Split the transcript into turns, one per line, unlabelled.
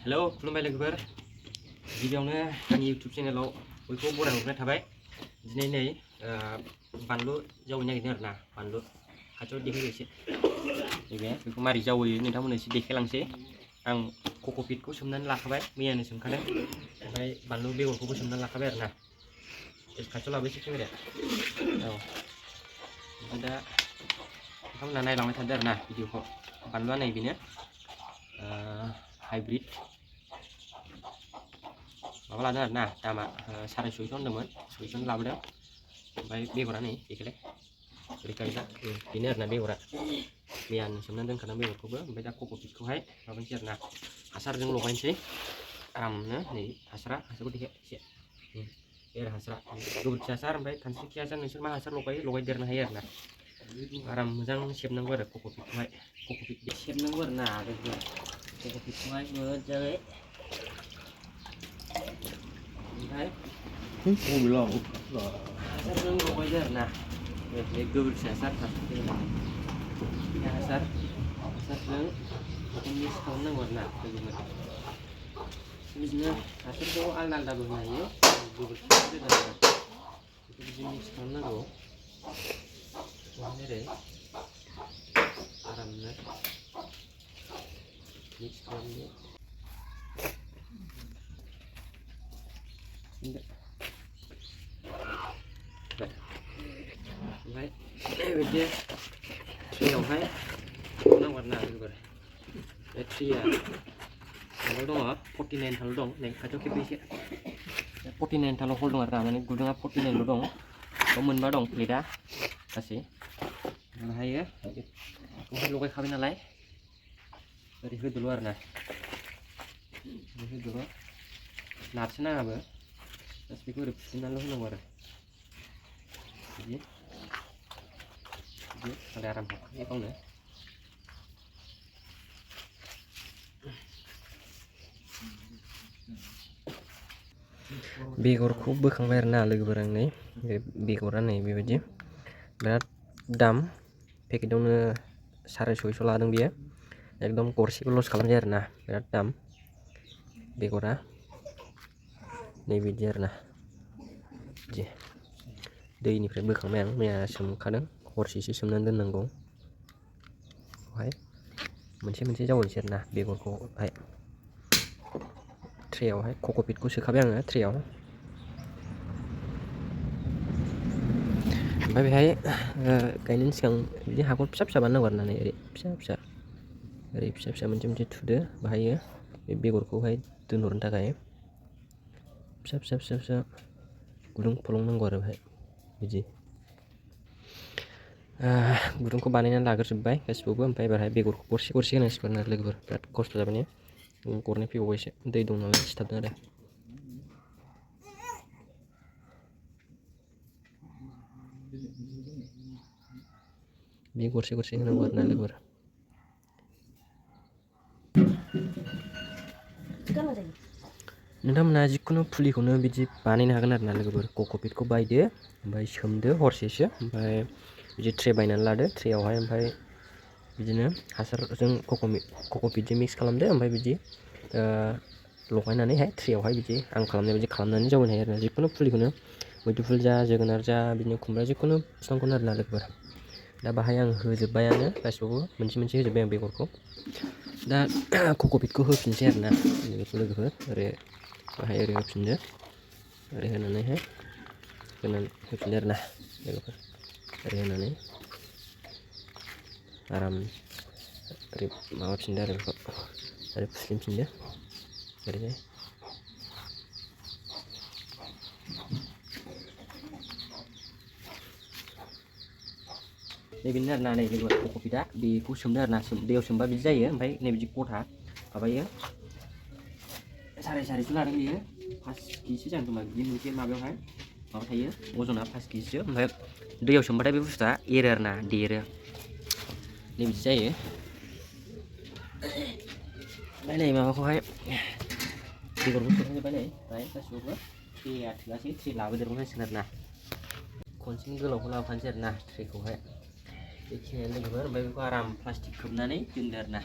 Hello, खुलुमबाय लोगोफोर गिबियावनो आंनि YouTube चेनेलाव बयखौबो बरायहरनाय थाबाय दिनै नै बानलु जावैनो नागिरदों आरोना बानलु खाथियाव देखायदो एसे नैबे बेखौ मारै जावैयो नोंथांमोननो एसे देखायलांसै आं कक'पिटखौ सोमनानै लाखाबाय मैयानो सोमखादों ओमफ्राय बानलु बेगरखौबो सोमनानै लाखाबाय आरोना खाथियाव लाबोसै केमेराया औ ओमफ्राय दा नोंथांमोनहा नायलांबाय थादो आरोना भिडिअखौ बानलुआ नै बेनो हाइब्रिड माबा लादों आरोना दामा 650 होनदोंमोन 600 लाबोदों ओमफ्राय बेगरा नै बेखौलाय ओरैखायजा बेनो आरोना बेगरा मैयानो सोमनानै दोनखादों बेगरखौबो ओमफ्राय दा कक'पिटखौहाय माबानोसै आरोना हासारजों लगायनोसै आरामनो नै हासारखौ देखाय एसे बे हासारा गोबोरखि हासार ओमफ्राय खानस्रिखि हासार नोंसोर मा हासार लगायदेरनो हायो आरोना आराम मोजां सेबनांगौ आरो कक'पिटखौहाय कक'पिट सेबनांगौ आरोना कक'पिटखौहाय मोजाङै ओमफ्राय हासारजों लगायदो आरोना बे गोबोरखि हासारजों मिक्स खालामनांगौ आरोना लोगोफोर बिदिनो हासारखौ आलदा आलदाबो होनो हायो गोबोरखि बेखौ बिदिनो मिक्स खालामनांगौ ओरै आरामनो मिक्स खालामदो ओमफ्राय बेबायदि ट्रेयावहाय नांगौ आरोना लोगोफोर बे ट्रेया माबायाव दङ 49 थाल दं नै खाथियाव खेबैसे 49 थाल हल दं आरोना माने गुदुङा 49 ल' दं बाव मोनबा दं प्लेटआ गासै ओमफ्रायो बेखौहाय लगायखाबाय नालाय ओरै होदोल' आरोना ओरै होदोल' नारसो नाङाबो जास्ट बेखौ ओरै फुफ्लेनानैल' होनांगौ आरो बिदि मालाय आराम हाबखायो गावनो बेगरखौ बोखांबाय आरोना लोगोफोर आं नै बे बेगरा नै बेबायदि बिराद दाम पेकेटावनो 650 लादों बियो एकदम गरसेबो लस खालामजाया आरोना बिराद दाम बेगरा नै बिदि आरोना बिदि दैनिफ्राय बोखांबाय आं मैया सोमखादों हरसेसो सोमनानै दोननांगौ बेवहाय मोनसे जावैनोसै आरोना बेगरखौहाय ट्रेयावहाय कक'पिटखौ सोखाबाय आङो ट्रेयाव ओमफ्राय बेहाय गायनायनि सिगां बिदि हाखर फिसा फिसा बानायनांगौ आरोना ओरै फिसा फिसा मोनसे थुदो बाहायो बे बेगरखौहाय दोनहरनो थाखाय फिसा गुदुं फलंनांगौ आरो बेहाय बिदि गुदुंखौ बानायनानै लाग्रोजोब्बाय गासिबो ओमफ्राय बाहाय बेगरखौ गरसे होनांसिगोन आरो लोगोफोर बिराद खस्थ' जाबाय ने गरनै फैबावबाय एसे दै दं नालाय सिथाबदों आरो बे गरसे होनांगौ आरोना लोगोफोर नोंथांमोना जिखुनु फुलिखौनो बिदि बानायनो हागोन आरोना लोगोफोर कक'पिटखौ बायदो ओमफ्राय सोमदो हरसेसो ओमफ्राय बिदि ट्रे बायनानै लादो ट्रेयावहाय ओमफ्राय बिदिनो हासारजों कक'पिटजों मिक्स खालामदो ओमफ्राय बिदि लगायनानैहाय ट्रेयावहाय बिदि आं खालामनाय बायदि खालामनानै जावैनो हायो आरोना जिखुनु फुलिखौनो मैदुफुल जा जोगोनार जा बिदिनो खुमब्रा जिखुनु बिफांखौनो आरोना लोगोफोर दा बाहाय आं होजोब्बायानो गासिबो मोनसे होजोब्बाय आं बेगरखौ दा कक'पिटखौ होफिनसै आरोना लोगोफोर ओरै बाहाय ओरै होफिनदो ओरै होनानैहाय होफिनदो आरोना लोगोफोर ओरै होनानै आराम ओरै माबाफिनदो आरो बेखौ ओरै फुस्लिमफिनदो ओरैहाय नैबेनो आरोना नै लोगोफोर कक'पिटआ बेखौ सोमदो आरोना दैयाव सोमबा बिदि जायो ओमफ्राय नै बिदि गथा माबायो 650 लादों बियो 5 केजिसो जागोन खोमा बिदि मोनसे माबायावहाय माबा थायो अजना 5 केजिसो ओमफ्राय दैयाव सोमबाथाय बे बुस्थुआ एरो आरोना देरो नै बिदि जायो ओमफ्राय नै माबाखौहाय बेगरखौ सोखांजोब्बाय नै ओमफ्राय गासिबो ट्रेया थोआसै ट्रे लाबोदेरबावनांसिगोन आरोना खनसेनो गोलावखौ लाबोफानोसै आरोना ट्रेखौहाय बेखिनियानो लोगोफोर ओमफ्राय बेखौ आराम प्लास्टिक खोबनानै दोनदो आरोना